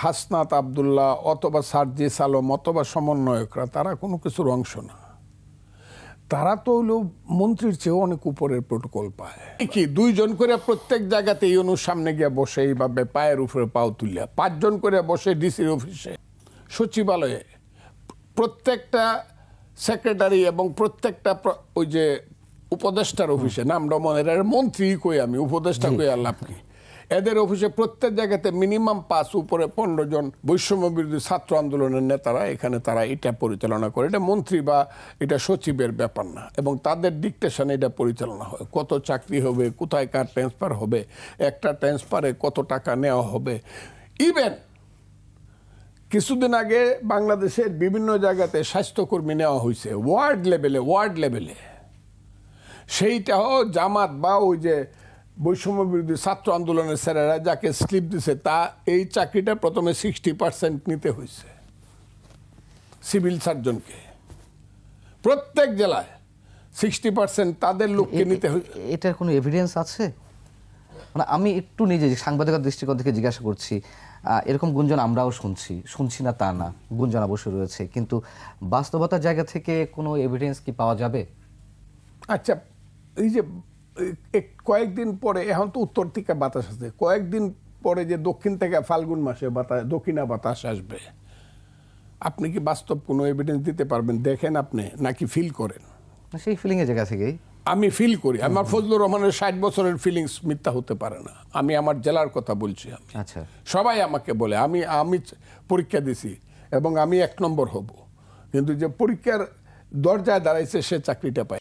হাসনাত আব্দুল্লাহ অথবা সার্জিস আলম অথবা সমন্বয়করা তারা কোনো কিছুর অংশ না। তারা তো হইল মন্ত্রীর চেয়েও অনেক উপরের প্রোটোকল পায়। কি 2 জন করে প্রত্যেক জায়গাতে ইউনুর সামনে গিয়ে বসে এইভাবে পায়ের উপরে পাও তুলিয়া, 5 জন করে বসে ডিসির অফিসে, সচিবালয়ে, প্রত্যেকটা সেক্রেটারি এবং প্রত্যেকটা ওই যে উপদেষ্টার অফিসে, নামটা মনে মন্ত্রী কই আমি উপদেষ্টা কই আর লাভ কি, এদের অফিসে প্রত্যেক জায়গাতে মিনিমাম 5 উপরে 15 জন বৈষম্য বিরোধী ছাত্র আন্দোলনের নেতারা এখানে তারা এটা পরিচালনা করে। এটা মন্ত্রী বা এটা সচিবের ব্যাপার না, এবং তাদের ডিকটেশনে এটা পরিচালনা হয়। কত চাকরি হবে, কোথায় কার ট্রান্সফার হবে, একটা ট্রান্সফারে কত টাকা নেওয়া হবে। ইভেন কিছুদিন আগে বাংলাদেশের বিভিন্ন জায়গাতে স্বাস্থ্যকর্মী নেওয়া হয়েছে ওয়ার্ড লেভেলে, সেইটাও জামাত বা ওই যে বৈষম্য বিরোধী ছাত্র আন্দোলনের স্যারেরা যাকে স্লিপ দিছে তা এই চাকরিটা প্রথমে 60% নিতে হয়েছে সিভিল সার্জনকে। প্রত্যেক জেলায় 60% তাদের লোককে নিতে হয়েছে। এটার কোনো এভিডেন্স আছে? মানে আমি একটু নিজে সাংবাদিকতার দৃষ্টিকোণ থেকে জিজ্ঞাসা করছি। এরকম গুঞ্জন আমরাও শুনছি না তা না, গুঞ্জন অবশ্যই রয়েছে, কিন্তু বাস্তবতার জায়গা থেকে কোনো এভিডেন্স কি পাওয়া যাবে? আচ্ছা, এই যে কয়েকদিন পরে, এখন তো উত্তর থেকে বাতাস আসছে, কয়েকদিন পরে যে দক্ষিণ থেকে ফাল্গুন মাসে দক্ষিণা বাতাস আসবে, আপনি কি বাস্তব কোনো এভিডেন্স দিতে পারবেন? দেখেন আপনি নাকি ফিল করেন? সেই ফিলিংয়ের জায়গা থেকেই আমি ফিল করি। আমার ফজলুর রহমানের 60 বছরের ফিলিংস মিথ্যা হতে পারে না। আমি আমার জেলার কথা বলছি। আমি আচ্ছা, সবাই আমাকে বলে আমি পরীক্ষা দিছি এবং আমি 1 নম্বর হব, কিন্তু যে পরীক্ষার দরজায় দাঁড়াইছে সে চাকরিটা পায়।